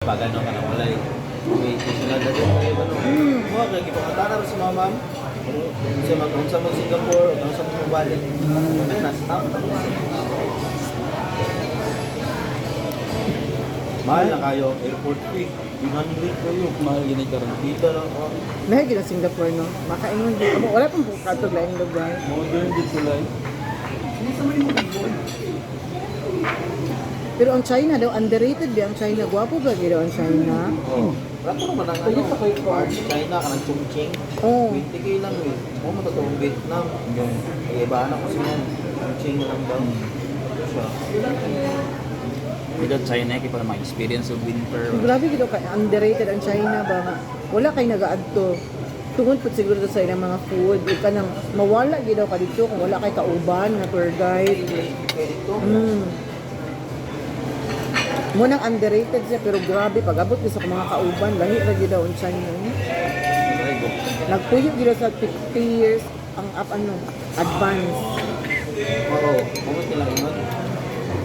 pag ano ka na walay. Wait, sila dati kayo ano. Mo lagi pa kata na sa mama. Sa mag Singapore, sa mga balik. Na stop. Mahal na kayo, airport fee. 100 kayo. Mahal gini karon. Dito lang ako. Mahal gina Singapore, no? Makaingon dito. Wala pang katog laing lugar. Modern dito lang. Pero ang China daw, underrated ba ang China? Gwapo ba gino ang China? Oh. Rato naman ang ano, China ka ng Chongqing. Oo. 20k lang eh. Mo matutong Vietnam. Kaya iba na kasi yan. Chongqing na lang daw. Siya. Without China, kaya para ma-experience of winter. Grabe gino ka, underrated ang China ba nga? Wala kay nagaadto. Tungod po siguro sa ilang mga food. Ika nang mawala gino ka dito kung wala kay kauban na tour guide. Kaya dito. Munang underrated siya pero grabe pag abot sa mga kauban lahi ra gyud daw ang China. Nagpuyo gyud sa 50 years ang advance. Oo. Kung sila ingon.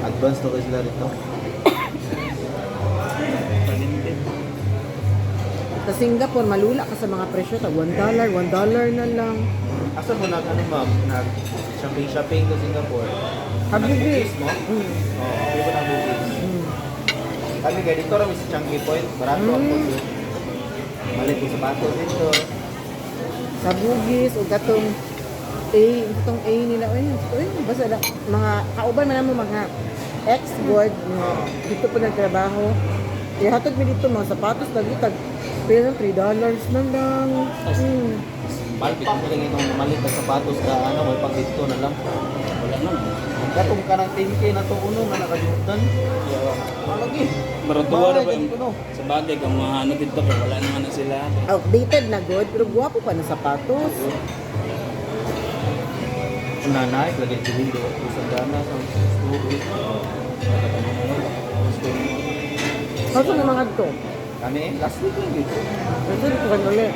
Advance to sila rito. Sa Singapore malula ka sa mga presyo tag $1 na lang. Asa mo ano ma'am? Nag shopping sa Singapore. Habibis mo? Oo. Ako ba na bugis? Kami kaya dito rin sa Changi Point, barato ang puso. Malit yung sapatos dito. Sa Bugis o katong A nila basta lang mga kauban man mo mga ex-board dito po nagtrabaho. Ihatod mi dito mga sapatos lagi tag pero $3 na lang. Malpit mo lang itong malit na sapatos na may pag dito na lang. Wala na. Katong ka ng 10K na ito uno na nakalimutan. Malagi. Marantuwa na ba sa bagay kung mga ano dito kaya wala naman na sila. Outdated na good pero guwapo pa na sapatos. Nanay, lagay sa window. Isang dana sa studio. Ano na mga to? Kami, last week lang dito. Kasi ito kan ulit.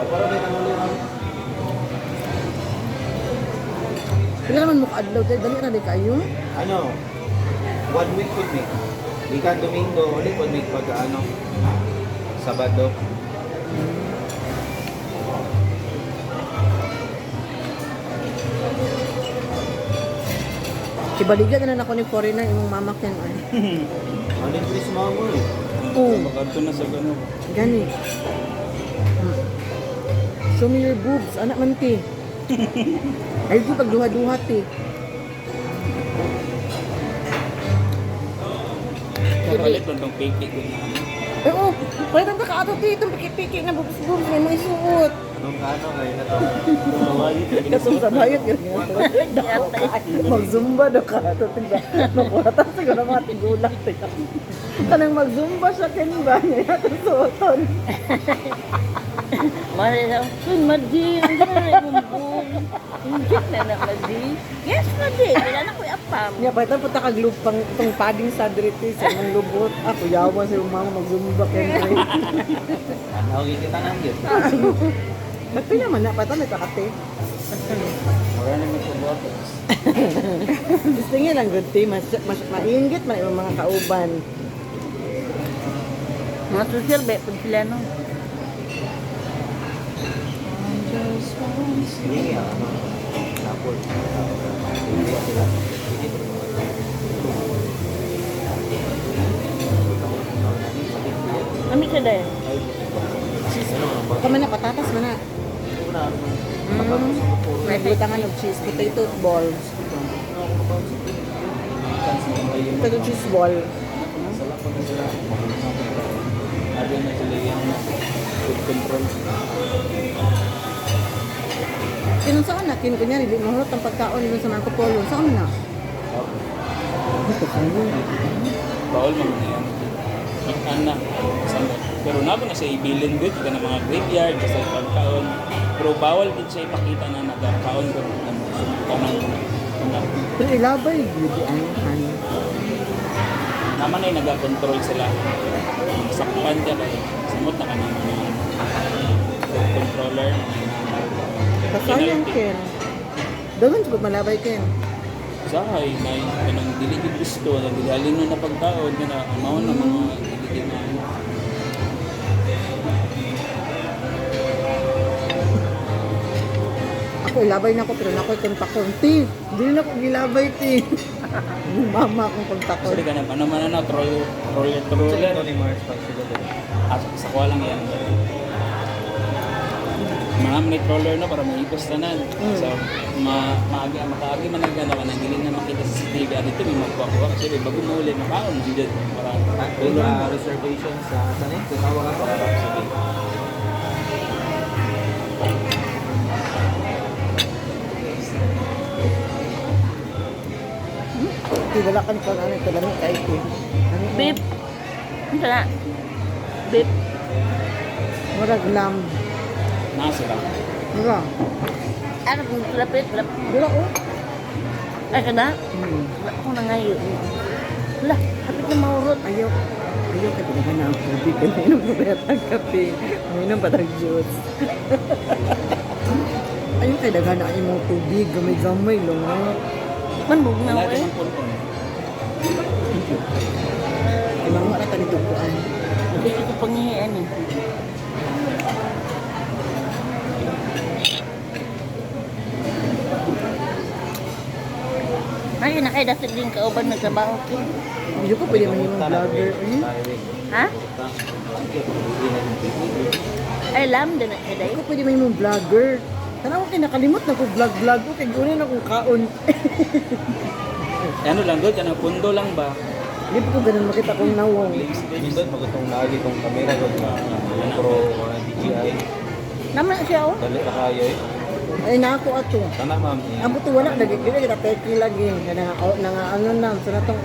Para may nangulit ang Pila naman mo kaadlaw tayo, dali na di kayo. ano, 1 week po week. Di ka Domingo, ulit 1 week pag Sabado. Ibaligan na ako ni foreigner imong mama ken ay. Ano yung please mga mo eh? Oo, Pagkanto na sa gano'n. gani. Show me your boobs, anak man ti. Ay di pagduha-duha ti. Kapalit lang itong piki ko na. Eh oh, pwede na ka ato ti itong piki-piki na boobs may mga isuot. Anong kano ngayon na to? Katong sa bayot yun. Mag-zumba daw ka ato ti. Makuha siguro mga tigulang ti. Kanang mag-zumba siya ken ba niya atong suoton. Mari na, kun Madi, ang gano'n na ibumbong. Ingit na na Madi. Yes, Madi, wala na ko apam. Nya pa ito punta kag lupang itong padding sa diriti sa mga lubot. Ako yawa sa yung mga mag-zumba ken dire. Ano, kita nang yun. Bakit naman na pata may kakate. Wala naman sa bottles. Gusto niya lang good tea, mas maingit man yung mga kauban. Mga social ba, pag sila no? Hindi nga, ano, tapos. Hindi sila. Kami siya dahil. Kama na patatas man na. May butangan ng cheese, potato balls. Potato cheese ball. Ada na sila yung food control. Kinun saan na? Kinun kunyari, di mahulot ang pagkaon nila sa Marco Polo. Saan na? Bawal man na yan. Anak. Pero nabo na siya ibilin good ka ng mga graveyard sa pagkaon. Pero bawal din siya ipakita na nagkaon ko ng anak. Pero ilabay, hindi ang ano. Naman ay nag-control sila. Sakpan ka kay samot na kanina mga food controller. Kasayang Ken. Dagan siguro malabay Ken. Sahay, may kanang diligid gusto, nang digaling na pagkaon, na amaw na mga diligid na ilabay na ko, pero na ko kontakon. Ti, hindi na ko gilabay, ti. Mama akong kontakon. Kasi ka na, ano man na, troller. Ito ni Mars pag sila doon. Sa kuha lang yan. Marami may troller na para maipos tanan. So, makaagi man ang ganda ka nang hindi na makita sa CCTV. Dito may magkuha-kuha kasi may bago mahuli, makaon mo dyan. Para Reservation sa saan eh? Tawag ako. Sige. Ti, wala ka nito, ano, ito, lamig ka ito. Ano, Beep. Ano na? Beep. Murag lam. nasa lang. Mura. Ano kung lapit? Wala, oh. Ay ka na? Hmm. Wala ko na ngayon. Wala, kapit na maurot. Ayaw. Ayaw ka talaga na ang tubig. Uminom mo ba ang kape? Uminom pa ng juice. Ayaw ka talaga na ang mga tubig. Gamay-gamay lang. Manbog na Wala ako eh. naman punton. Ay, mga wala ka nito kuan. Hindi ko pangihian eh. Ay, nakaidasit din kauban nagtrabaho ko. Hindi ko pwede man yung vlogger. Ha? Ay, lam din na siya Hindi day. ko pwede man yung vlogger. Tanaw ko nakalimot na ko vlog-vlog ko. Kaya gano'n akong kaon. Ano lang doon, kanang pundo lang ba? Hindi ko ganun makita kong nawong. Minsan magutong lagi itong camera doon na GoPro o DJI. Naman siya oh. Dali na kayo eh. Ay, nako ato. Sana ma'am. Ang buto wala, dili kita peki lagi. Kaya nga ano na, sa natong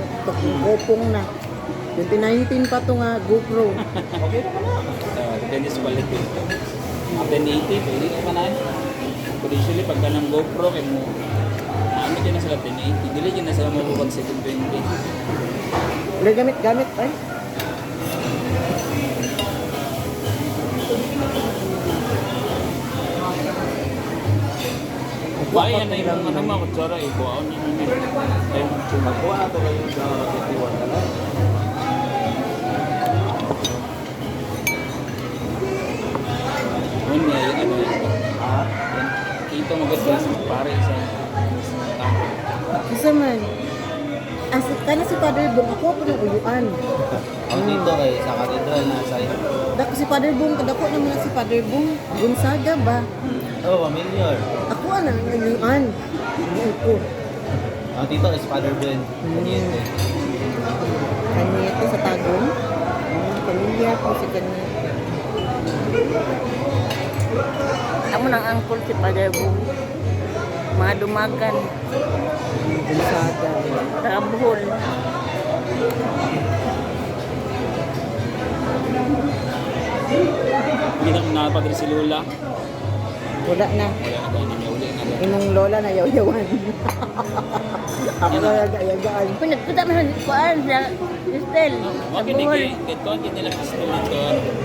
gopong na. 2019 pa to nga GoPro. Okay naman na. Depende sa quality. 1080, pwede ka na. Pero usually, pagka ng GoPro, kaya mo, ano dyan na sila 1080. Dili dyan na sila mabubag 720. Wala gamit, ay. Bayan na yung ano mga kutsara, ibuaon yun yun. Ayun, Magkuha na ito kayo sa Rakitiwan ka lang. yun nga yung ano yun. Ito maganda sa pare sa tampo. Isa man. As kana si Father Bong, ako po ng uyuan. Ang dito kay sa katedral na sa Dako si Father Bong, kadako naman na si Father Bong. Gonzaga ba? Oh, familiar. Ako ang uyuan. Ano ko? Ang dito kay si Father Ben. Kanyente. Kaniyete sa Tagum. Pamilya ko si Kaniyete. Amo ng angkol si Father Boom. Mga dumagan. Gonzaga. Tabuhol. Hindi na nakapagre si Lola. Wala na. Wala na tayo niya uli na. Imong lola na yaw-yawan. Ako na yagaan. Pinagpunta mo sa kuan sa Cristel. Okay, Tabuhol. nagkikit ko, hindi nila gusto nito.